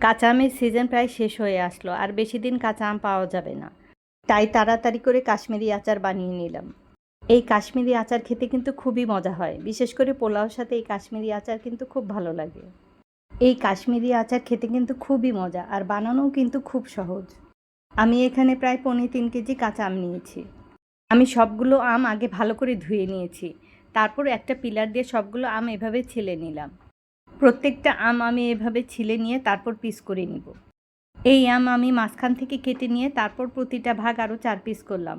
কাঁচা আমের সিজন প্রায় শেষ হয়ে আসলো, আর বেশি দিন কাঁচা আম পাওয়া যাবে না। তাই তাড়াতাড়ি করে কাশ্মীরি আচার বানিয়ে নিলাম। এই কাশ্মীরি আচার খেতে কিন্তু খুবই মজা হয়, বিশেষ করে পোলাওর সাথে এই কাশ্মীরি আচার কিন্তু খুব ভালো লাগে। এই কাশ্মীরি আচার খেতে কিন্তু খুবই মজা, আর বানানোও কিন্তু খুব সহজ। আমি এখানে প্রায় 3.25 কেজি কাঁচা আম নিয়েছি। আমি সবগুলো আম আগে ভালো করে ধুয়ে নিয়েছি। তারপর একটা পিলার দিয়ে সবগুলো আম এভাবে ছিলে নিলাম। প্রত্যেকটা আম আমি এভাবে ছিলে নিয়ে তারপর পিস করে নিব। এই আম আমি মাঝখান থেকে কেটে নিয়ে তারপর প্রতিটা ভাগ আরও 4 পিস করলাম।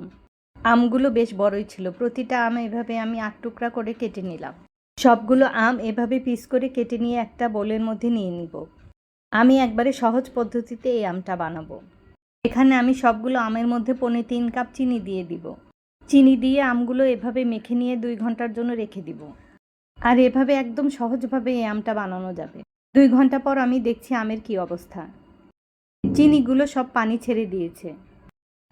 আমগুলো বেশ বড়ই ছিল। প্রতিটা আম এভাবে আমি 8 টুকরা করে কেটে নিলাম। সবগুলো আম এভাবে পিস করে কেটে নিয়ে একটা বোলের মধ্যে নিয়ে নিব। আমি একবারে সহজ পদ্ধতিতে এই আমটা বানাবো। এখানে আমি সবগুলো আমের মধ্যে 3.25 কাপ চিনি দিয়ে দিব। চিনি দিয়ে আমগুলো এভাবে মেখে নিয়ে 2 ঘন্টার জন্য রেখে দিব। আর এভাবে একদম সহজভাবে এই আমটা বানানো যাবে। 2 ঘন্টা পর আমি দেখছি আমের কি অবস্থা। চিনিগুলো সব পানি ছেড়ে দিয়েছে।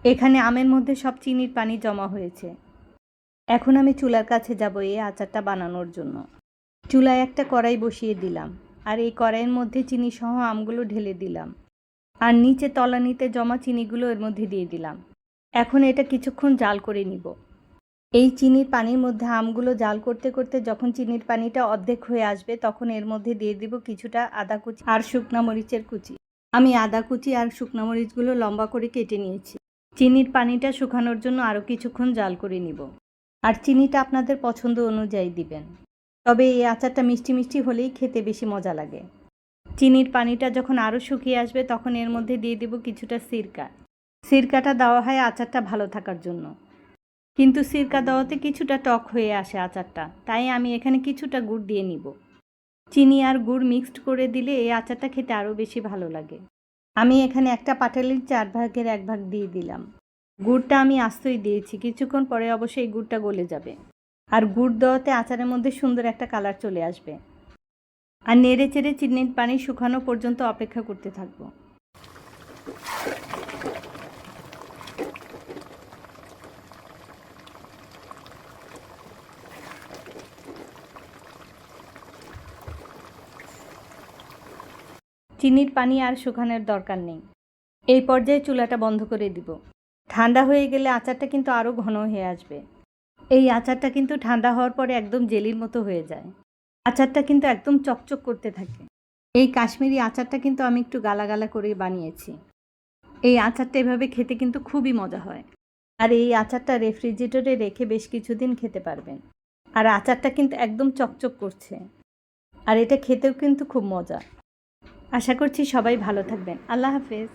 এখানে আমের মধ্যে সব চিনির পানি জমা হয়েছে। এখন আমি চুলার কাছে যাব এই আচারটা বানানোর জন্য। চুলায় একটা কড়াই বসিয়ে দিলাম, আর এই কড়াইয়ের মধ্যে চিনি সহ আমগুলো ঢেলে দিলাম, আর নিচে তলানিতে জমা চিনিগুলো এর মধ্যে দিয়ে দিলাম। এখন এটা কিছুক্ষণ জাল করে নিব। এই চিনির পানির মধ্যে আমগুলো জাল করতে করতে যখন চিনির পানিটা অর্ধেক হয়ে আসবে, তখন এর মধ্যে দিয়ে দিব কিছুটা আদা কুচি আর শুকনা মরিচের কুচি। আমি আদা কুচি আর শুকনা মরিচগুলো লম্বা করে কেটে নিয়েছি। চিনির পানিটা শুকানোর জন্য আরও কিছুক্ষণ জাল করে নিব। আর চিনিটা আপনাদের পছন্দ অনুযায়ী দিবেন। তবে এই আচারটা মিষ্টি মিষ্টি হলেই খেতে বেশি মজা লাগে। চিনির পানিটা যখন আরও শুকিয়ে আসবে, তখন এর মধ্যে দিয়ে দেব কিছুটা সিরকা। সিরকাটা দেওয়া হয় আচারটা ভালো থাকার জন্য, কিন্তু সিরকা দেওয়াতে কিছুটা টক হয়ে আসে আচারটা, তাই আমি এখানে কিছুটা গুড় দিয়ে নিব। চিনি আর গুড় মিক্সড করে দিলে এই আচারটা খেতে আরও বেশি ভালো লাগে। আমি এখানে একটা পাটালির 4 ভাগের 1 ভাগ দিয়ে দিলাম। গুড়টা আমি আস্তই দিয়েছি, কিছুক্ষণ পরে অবশ্যই গুড়টা গলে যাবে। আর গুড় দেওয়াতে আচারের মধ্যে সুন্দর একটা কালার চলে আসবে। আর নেড়ে চেড়ে চিনির পানি শুকানো পর্যন্ত অপেক্ষা করতে থাকবো। চিনির পানি আর শুকানোর দরকার নেই। এই পর্যায়ে চুলাটা বন্ধ করে দিব। ঠান্ডা হয়ে গেলে আচারটা কিন্তু আরও ঘন হয়ে আসবে। এই আচারটা কিন্তু ঠান্ডা হওয়ার পরে একদম জেলির মতো হয়ে যায়। আচারটা কিন্তু একদম চকচক করতে থাকে। এই কাশ্মীরি আচারটা কিন্তু আমি একটু গালা গালা করে বানিয়েছি। এই আচারটা এভাবে খেতে কিন্তু খুবই মজা হয়। আর এই আচারটা রেফ্রিজারেটরে রেখে বেশ কিছুদিন খেতে পারবেন। আর আচারটা কিন্তু একদম চকচক করছে। আর এটা খেতেও কিন্তু খুব মজা। আশা করছি সবাই ভালো থাকবেন। আল্লাহ হাফেজ।